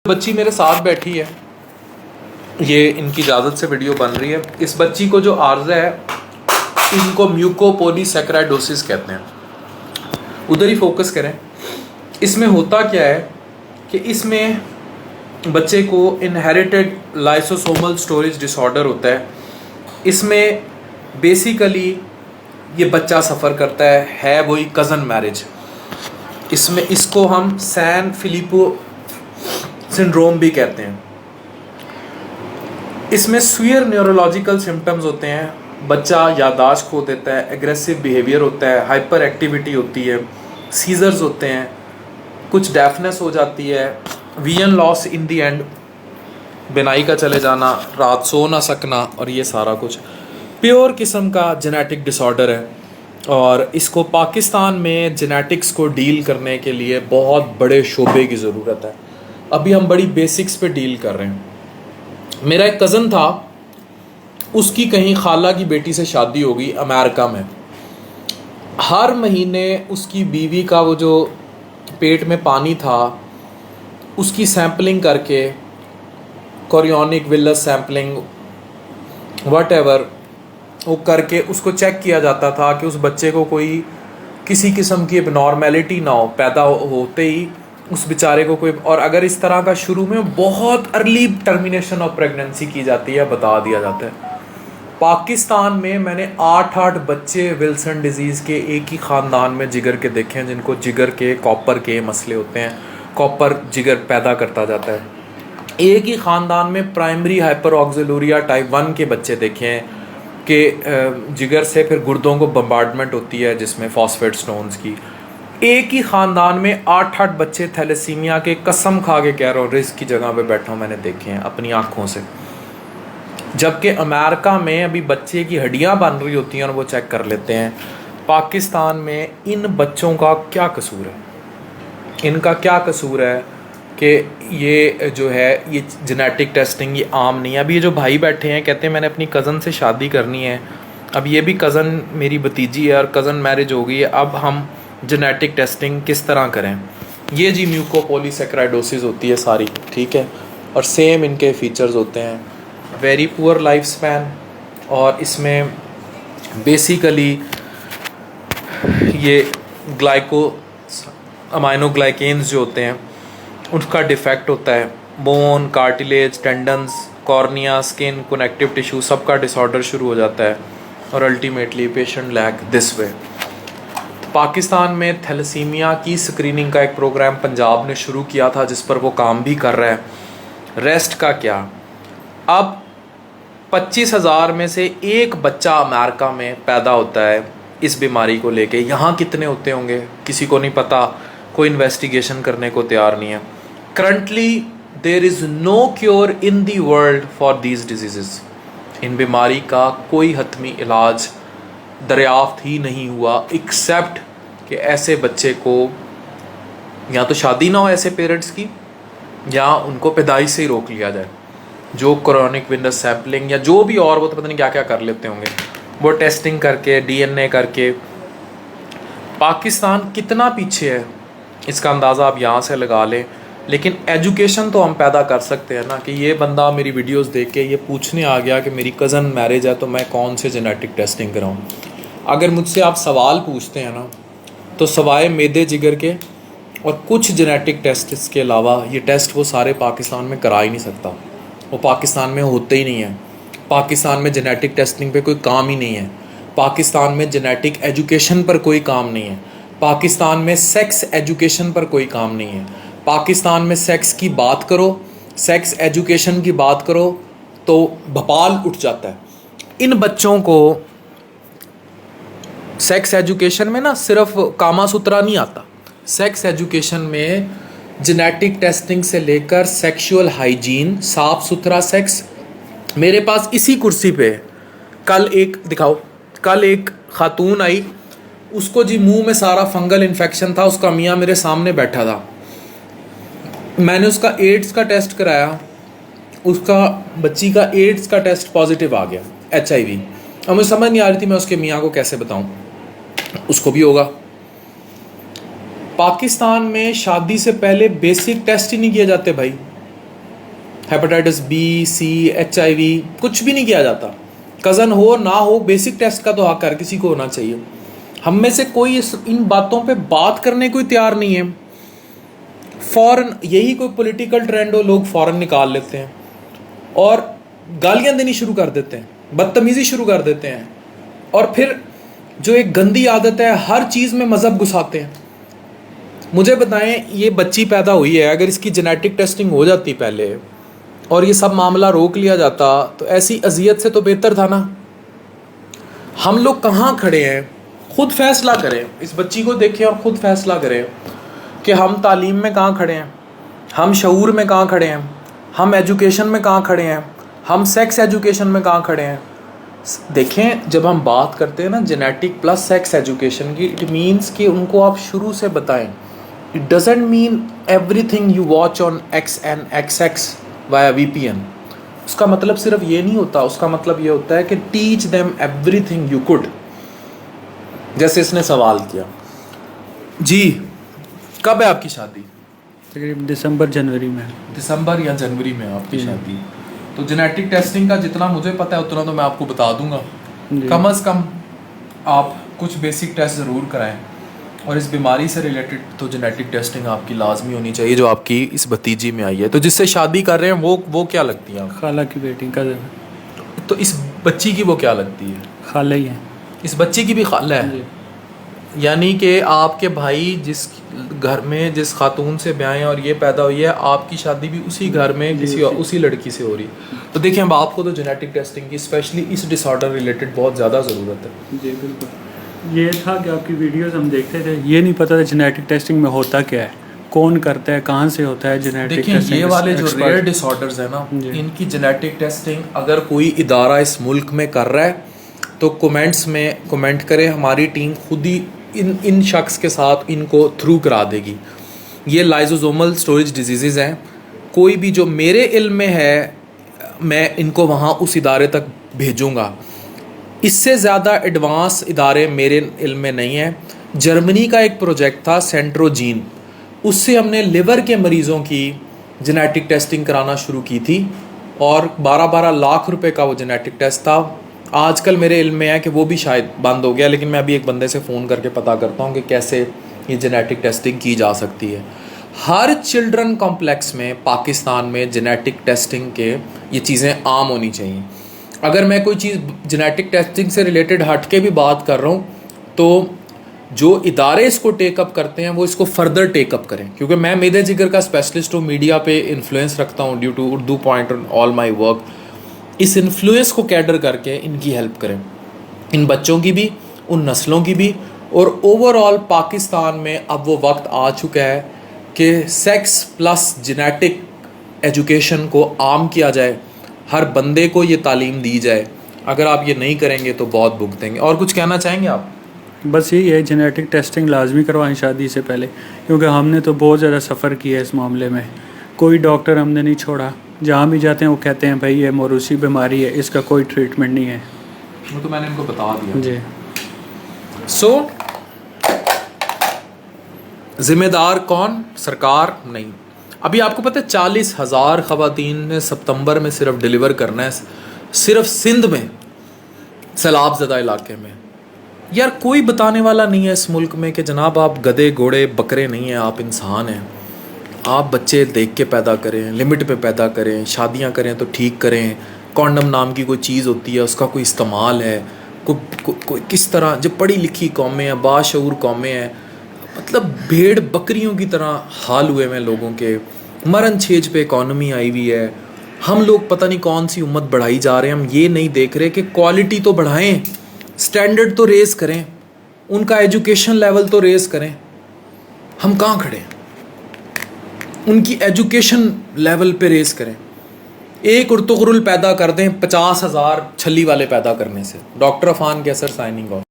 बच्ची मेरे साथ बैठी है, ये इनकी इजाज़त से वीडियो बन रही है। इस बच्ची को जो आर्ज़ा है इनको म्यूकोपॉलीसैकेराइडोसिस कहते हैं। उधर ही फोकस करें। इसमें होता क्या है कि इसमें बच्चे को इनहेरिटेड लाइसोसोमल स्टोरेज डिसऑर्डर होता है। इसमें बेसिकली ये बच्चा सफ़र करता है वही कज़न मैरिज। इसमें इसको हम सैन फिलिपो सिंड्रोम भी कहते हैं। इसमें स्वीयर न्यूरोलॉजिकल सिम्टम्स होते हैं। बच्चा याददाश्त खो देता है, एग्रेसिव बिहेवियर होता है, हाइपर एक्टिविटी होती है, सीजर्स होते हैं, कुछ डेफनेस हो जाती है, vision loss in the and, बिनाई का चले जाना, रात सो ना सकना, और ये सारा कुछ प्योर किस्म का जेनेटिक डिसऑर्डर है। और इसको पाकिस्तान में जेनेटिक्स को डील करने के लिए बहुत बड़े शोबे की ज़रूरत है। अभी हम बड़ी बेसिक्स पे डील कर रहे हैं। मेरा एक कज़न था, उसकी कहीं खाला की बेटी से शादी हो गई अमेरिका में। हर महीने उसकी बीवी का वो जो पेट में पानी था उसकी सैम्पलिंग करके, कोरियोनिक विलस सैम्पलिंग वट वो करके उसको चेक किया जाता था कि उस बच्चे को कोई किसी किस्म की एबनॉर्मेलिटी ना हो। पैदा होते ही उस बेचारे को कोई, और अगर इस तरह का शुरू में बहुत अर्ली टर्मिनेशन ऑफ प्रेगनेंसी की जाती है, बता दिया जाता है। पाकिस्तान में मैंने 8 बच्चे विल्सन डिजीज़ के एक ही ख़ानदान में जिगर के देखे हैं, जिनको जिगर के कॉपर के मसले होते हैं। कॉपर जिगर पैदा करता जाता है। एक ही ख़ानदान में प्राइमरी हाइपर ऑक्सिलूरिया टाइप 1 के बच्चे देखे हैं कि जिगर से फिर गुर्दों को बम्बार्डमेंट होती है जिसमें फॉस्फेट स्टोन्स की। एक ही ख़ानदान में 8 बच्चे थैलेसीमिया के, कसम खा के कह रहा हूँ, रिस्क की जगह पे बैठा हूँ, मैंने देखे हैं अपनी आँखों से। जबकि अमेरिका में अभी बच्चे की हड्डियाँ बन रही होती हैं और वो चेक कर लेते हैं। पाकिस्तान में इन बच्चों का क्या कसूर है? इनका क्या कसूर है कि ये जो है ये जेनेटिक टेस्टिंग ये आम नहीं है। अभी ये जो भाई बैठे हैं कहते हैं मैंने अपनी कज़न से शादी करनी है। अब ये भी कज़न मेरी भतीजी है और कज़न मैरिज हो गई है। अब हम जेनेटिक टेस्टिंग किस तरह करें? ये जी म्यूकोपॉलीसैकेराइडोसिस होती है सारी, ठीक है। और सेम इनके फीचर्स होते हैं, वेरी पुअर लाइफ स्पैन। और इसमें बेसिकली ये अमाइनोग्लाइकेन्स जो होते हैं उनका डिफेक्ट होता है। Bone, cartilage, tendons, cornea, skin, connective tissue सबका डिसऑर्डर शुरू हो जाता है और ultimately patient lack this way. Pakistan में थैलेसीमिया की स्क्रीनिंग का एक प्रोग्राम पंजाब ने शुरू किया था जिस पर वो काम भी कर रहा है। रेस्ट का क्या? अब 25,000 में से एक बच्चा अमेरिका में पैदा होता है इस बीमारी को लेके। यहाँ कितने होते होंगे किसी को नहीं पता, कोई इन्वेस्टिगेशन करने को तैयार नहीं है। Currently there is no cure in the world for these diseases. इन बीमारी का कोई हतमी इलाज दरियाफ्त ही नहीं हुआ, एक्सेप्ट कि ऐसे बच्चे को या तो शादी ना हो ऐसे पेरेंट्स की, या उनको पैदाइश से ही रोक लिया जाए। जो कोरियोनिक विलस सैम्पलिंग या जो भी और वो तो पता नहीं क्या क्या कर लेते होंगे, वो टेस्टिंग करके DNA करके। पाकिस्तान कितना पीछे है इसका अंदाज़ा आप यहाँ से लगा लें। लेकिन एजुकेशन तो हम पैदा कर सकते हैं ना, कि ये बंदा मेरी वीडियोस देख के ये पूछने आ गया कि मेरी कज़न मैरिज है तो मैं कौन से जेनेटिक टेस्टिंग कराऊँ। अगर मुझसे आप सवाल पूछते हैं ना, तो सवाए मैदे जिगर के और कुछ जेनेटिक टेस्ट के अलावा ये टेस्ट वो सारे पाकिस्तान में करा ही नहीं सकता। वो पाकिस्तान में होते ही नहीं है। पाकिस्तान में जेनेटिक टेस्टिंग पे कोई काम ही नहीं है। पाकिस्तान में जेनेटिक एजुकेशन पर कोई काम नहीं है। पाकिस्तान में सेक्स एजुकेशन पर कोई काम नहीं है। पाकिस्तान में सेक्स की बात करो, सेक्स एजुकेशन की बात करो तो भोपाल उठ जाता है। इन बच्चों को सेक्स एजुकेशन में ना सिर्फ कामा सूत्रा नहीं आता। सेक्स एजुकेशन में जेनेटिक टेस्टिंग से लेकर सेक्सुअल हाइजीन, साफ सुथरा सेक्स। मेरे पास इसी कुर्सी पे कल एक खातून आई, उसको जी मुंह में सारा फंगल इन्फेक्शन था, उसका मियाँ मेरे सामने बैठा था। मैंने उसका एड्स का टेस्ट कराया, उसका बच्ची का एड्स का टेस्ट पॉजिटिव आ गया, HIV। अब मुझे समझ नहीं आ रही थी मैं उसके मियाँ को कैसे बताऊँ, उसको भी होगा। पाकिस्तान में शादी से पहले बेसिक टेस्ट ही नहीं किए जाते भाई। हेपेटाइटिस बी, सी, HIV, कुछ भी नहीं किया जाता। कज़न हो ना हो, बेसिक टेस्ट का तो हक हर किसी को होना चाहिए। हम में से कोई इन बातों पे बात करने को तैयार नहीं है। फौरन यही कोई पॉलिटिकल ट्रेंड हो, लोग फौरन निकाल लेते हैं और गालियां देनी शुरू कर देते हैं, बदतमीजी शुरू कर देते हैं, और फिर जो एक गंदी आदत है हर चीज़ में मज़हब घुसाते हैं। मुझे बताएं, ये बच्ची पैदा हुई है, अगर इसकी जेनेटिक टेस्टिंग हो जाती पहले और ये सब मामला रोक लिया जाता तो ऐसी अजियत से तो बेहतर था ना। हम लोग कहाँ खड़े हैं? खुद फैसला करें, इस बच्ची को देखें और ख़ुद फैसला करें कि हम तालीम में कहाँ खड़े हैं, हम शऊर में कहाँ खड़े हैं, हम एजुकेशन में कहाँ खड़े हैं, हम सेक्स एजुकेशन में कहाँ खड़े हैं। देखें, जब हम बात करते हैं ना जेनेटिक प्लस सेक्स एजुकेशन की, इट मीन्स कि उनको आप शुरू से बताएं। It doesn't mean everything you watch on XNXX via VPN। उसका मतलब सिर्फ ये नहीं होता, उसका मतलब ये होता है कि teach them everything you could. जैसे इसने सवाल किया, जी कब है आपकी शादी? तकरीबन दिसंबर जनवरी में। दिसंबर या जनवरी में आपकी शादी। तो जेनेटिक टेस्टिंग का जितना मुझे पता है उतना तो मैं आपको बता दूंगा। कम से कम आप कुछ बेसिक टेस्ट ज़रूर कराएं, और इस बीमारी से रिलेटेड तो जेनेटिक टेस्टिंग आपकी लाजमी होनी चाहिए, जो आपकी इस भतीजी में आई है। तो जिससे शादी कर रहे हैं वो क्या लगती है? खाला की बेटी का। तो इस बच्ची की वो क्या लगती है? खाला ही है। इस बच्ची की भी खाला है? यानी कि आपके भाई जिस घर में जिस खातून से ब्याह है और ये पैदा हुई है, आपकी शादी भी उसी घर में किसी उसी लड़की से हो रही है। तो देखिए, अब आपको तो जेनेटिक टेस्टिंग की स्पेशली इस डिसऑर्डर रिलेटेड बहुत ज़्यादा ज़रूरत है। जी बिल्कुल। ये था कि आपकी वीडियोस हम देखते थे, ये नहीं पता था जेनेटिक टेस्टिंग में होता क्या है, कौन करता है, कहाँ से होता है जेनेटिक टेस्टिंग। देखिए, ये वाले जो रेयर डिसऑर्डर्स है ना, इनकी जेनेटिक टेस्टिंग अगर कोई इदारा इस मुल्क में कर रहा है तो कमेंट्स में कमेंट करें, हमारी टीम खुद ही इन शख्स के साथ इनको थ्रू करा देगी। ये लाइजोसोमल स्टोरेज डिजीज़ हैं, कोई भी जो मेरे इल्म में है मैं इनको वहाँ उस इदारे तक भेजूँगा। इससे ज़्यादा एडवांस इदारे मेरे इल्म में नहीं है। जर्मनी का एक प्रोजेक्ट था सेंट्रोजीन, उससे हमने लिवर के मरीज़ों की जेनेटिक टेस्टिंग कराना शुरू की थी और 12-12 लाख रुपए का वो जेनेटिक टेस्ट था। आजकल मेरे इल्म में है कि वो भी शायद बंद हो गया, लेकिन मैं अभी एक बंदे से फ़ोन करके पता करता हूँ कि कैसे ये जेनेटिक टेस्टिंग की जा सकती है। हर चिल्ड्रन कॉम्प्लेक्स में पाकिस्तान में जेनेटिक टेस्टिंग के ये चीज़ें आम होनी चाहिए। अगर मैं कोई चीज़ जेनेटिक टेस्टिंग से रिलेटेड हट के भी बात कर रहा हूँ तो जो इदारे इसको टेकअप करते हैं वो इसको फर्दर टेकअप करें, क्योंकि मैं मेदे जिगर का स्पेशलिस्ट हूँ, मीडिया पे इन्फ्लुएंस रखता हूँ due to Urdu point on all my work. इस इन्फ्लुएंस को कैडर करके इनकी हेल्प करें, इन बच्चों की भी, उन नस्लों की भी। और ओवरऑल पाकिस्तान में अब वो वक्त आ चुका है कि सेक्स प्लस जेनेटिक एजुकेशन को आम किया जाए, हर बंदे को ये तालीम दी जाए। अगर आप ये नहीं करेंगे तो बहुत भुगतेंगे। और कुछ कहना चाहेंगे आप? बस यही है, जेनेटिक टेस्टिंग लाजमी करवाएं शादी से पहले, क्योंकि हमने तो बहुत ज़्यादा सफ़र किया है इस मामले में। कोई डॉक्टर हमने नहीं छोड़ा, जहाँ भी जाते हैं वो कहते हैं भाई ये मौरूसी बीमारी है, इसका कोई ट्रीटमेंट नहीं है। वो तो मैंने इनको बता दिया जी। सो जिम्मेदार कौन? सरकार नहीं। अभी आपको पता है 40,000 ख़वातीन ने सितंबर में सिर्फ डिलीवर करना है, सिर्फ सिंध में, सैलाब ज़दा इलाके में। यार कोई बताने वाला नहीं है इस मुल्क में कि जनाब आप गधे घोड़े बकरे नहीं हैं, आप इंसान हैं। आप बच्चे देख के पैदा करें, लिमिट पे पैदा करें, शादियां करें तो ठीक करें। कॉन्डम नाम की कोई चीज़ होती है, उसका कोई इस्तेमाल है, कोई किस तरह, जब पढ़ी लिखी कौमें हैं, बाशऊर कौमें हैं, मतलब भेड़ बकरियों की तरह हाल हुए हैं लोगों के, मरन छेज पे इकॉनमी आई हुई है। हम लोग पता नहीं कौन सी उम्मत बढ़ाई जा रहे हैं, हम ये नहीं देख रहे कि क्वालिटी तो बढ़ाएं, स्टैंडर्ड तो रेज़ करें, उनका एजुकेशन लेवल तो रेज़ करें। हम कहाँ खड़े हैं? उनकी एजुकेशन लेवल पे रेज़ करें। एक उर्तुगरुल पैदा कर दें 50,000 छली वाले पैदा करने से। डॉक्टर अफान कैसर साइनिंग ऑफ।